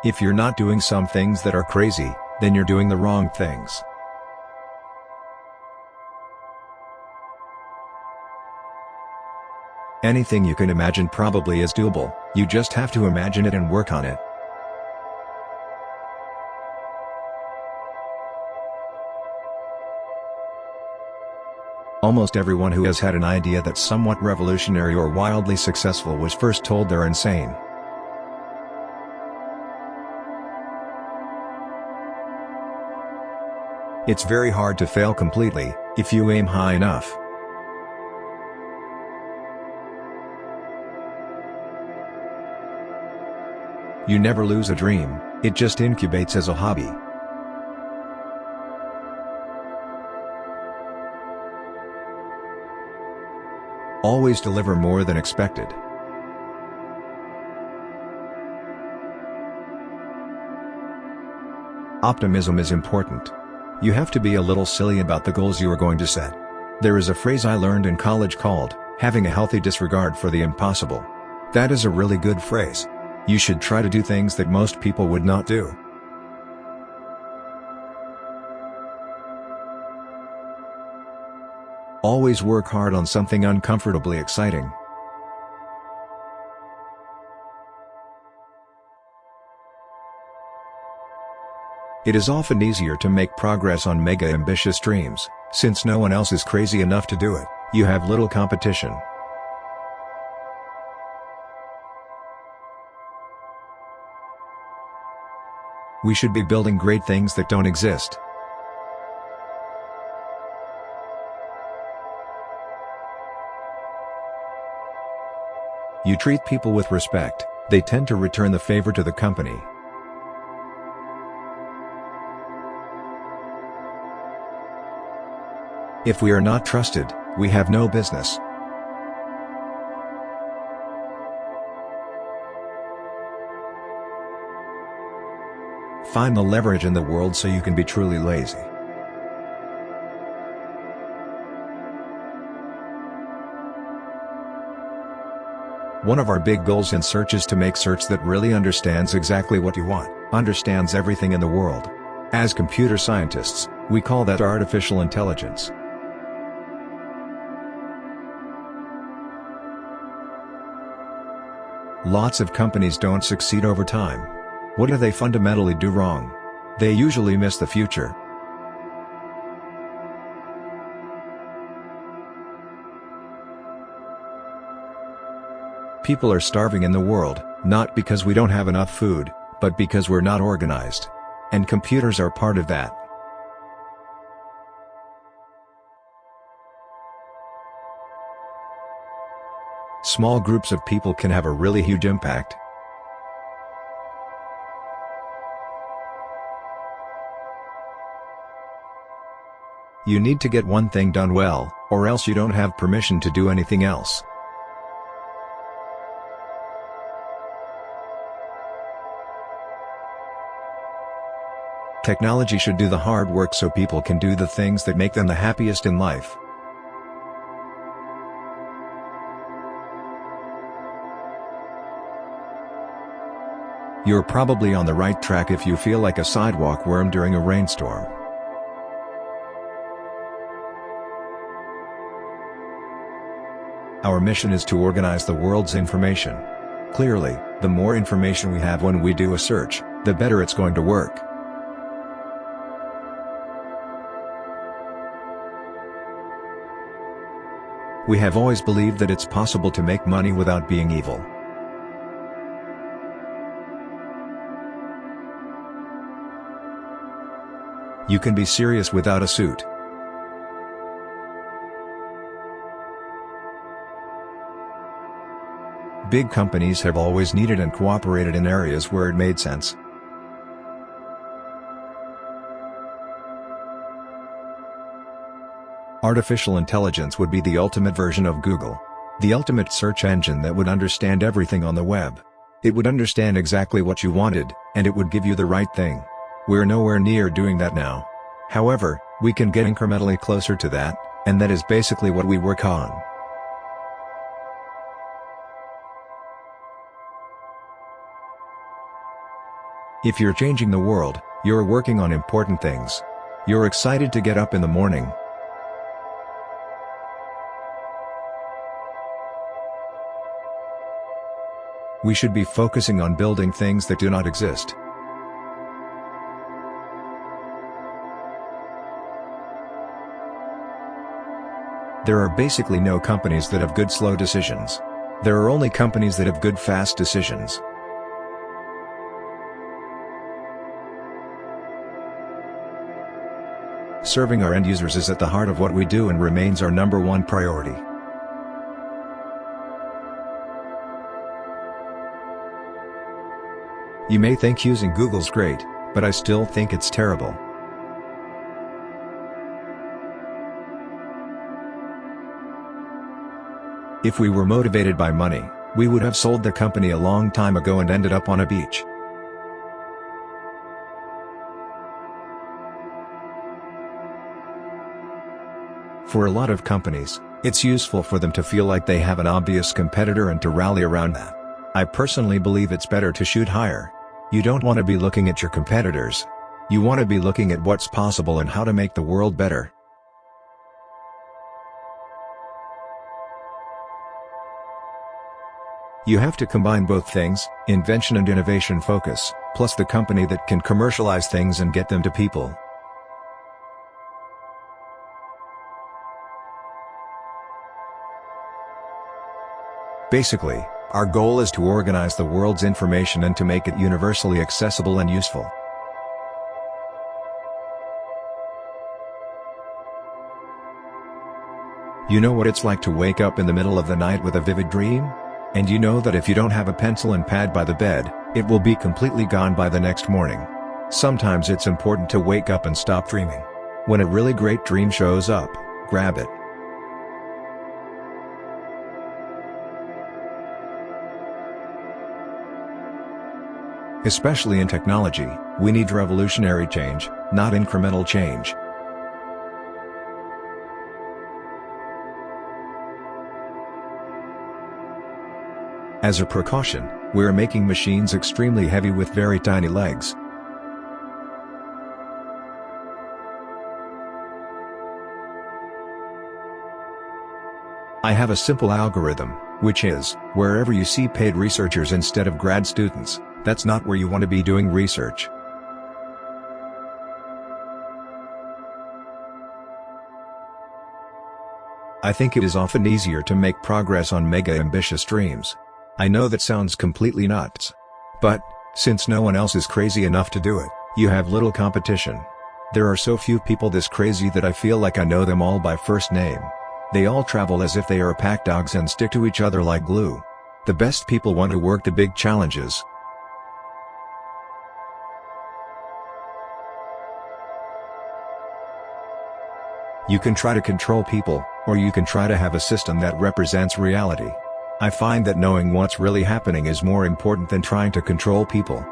If you're not doing some things that are crazy, then you're doing the wrong things. Anything you can imagine probably is doable, you just have to imagine it and work on it. Almost everyone who has had an idea that's somewhat revolutionary or wildly successful was first told they're insane. It's very hard to fail completely, if you aim high enough. You never lose a dream, it just incubates as a hobby. Always deliver more than expected. Optimism is important. You have to be a little silly about the goals you are going to set. There is a phrase I learned in college called, having a healthy disregard for the impossible. That is a really good phrase. You should try to do things that most people would not do. Always work hard on something uncomfortably exciting. It is often easier to make progress on mega-ambitious dreams, since no one else is crazy enough to do it, you have little competition. We should be building great things that don't exist. You treat people with respect, they tend to return the favor to the company. If we are not trusted, we have no business. Find the leverage in the world so you can be truly lazy. One of our big goals in search is to make search that really understands exactly what you want, understands everything in the world. As computer scientists, we call that artificial intelligence. Lots of companies don't succeed over time. What do they fundamentally do wrong? They usually miss the future. People are starving in the world, not because we don't have enough food, but because we're not organized. And computers are part of that. Small groups of people can have a really huge impact. You need to get one thing done well, or else you don't have permission to do anything else. Technology should do the hard work so people can do the things that make them the happiest in life. You're probably on the right track if you feel like a sidewalk worm during a rainstorm. Our mission is to organize the world's information. Clearly, the more information we have when we do a search, the better it's going to work. We have always believed that it's possible to make money without being evil. You can be serious without a suit. Big companies have always needed and cooperated in areas where it made sense. Artificial intelligence would be the ultimate version of Google. The ultimate search engine that would understand everything on the web. It would understand exactly what you wanted, and it would give you the right thing. We're nowhere near doing that now. However, we can get incrementally closer to that, and that is basically what we work on. If you're changing the world, you're working on important things. You're excited to get up in the morning. We should be focusing on building things that do not exist. There are basically no companies that have good slow decisions. There are only companies that have good fast decisions. Serving our end users is at the heart of what we do and remains our #1 priority. You may think using Google's great, but I still think it's terrible. If we were motivated by money, we would have sold the company a long time ago and ended up on a beach. For a lot of companies, it's useful for them to feel like they have an obvious competitor and to rally around that. I personally believe it's better to shoot higher. You don't want to be looking at your competitors. You want to be looking at what's possible and how to make the world better. You have to combine both things, invention and innovation focus, plus the company that can commercialize things and get them to people. Basically, our goal is to organize the world's information and to make it universally accessible and useful. You know what it's like to wake up in the middle of the night with a vivid dream? And you know that if you don't have a pencil and pad by the bed, it will be completely gone by the next morning. Sometimes it's important to wake up and stop dreaming. When a really great dream shows up, grab it. Especially in technology, we need revolutionary change, not incremental change. As a precaution, we're making machines extremely heavy with very tiny legs. I have a simple algorithm, which is, wherever you see paid researchers instead of grad students, that's not where you want to be doing research. I think it is often easier to make progress on mega-ambitious dreams. I know that sounds completely nuts. But, since no one else is crazy enough to do it, you have little competition. There are so few people this crazy that I feel like I know them all by first name. They all travel as if they are pack dogs and stick to each other like glue. The best people want to work the big challenges. You can try to control people, or you can try to have a system that represents reality. I find that knowing what's really happening is more important than trying to control people.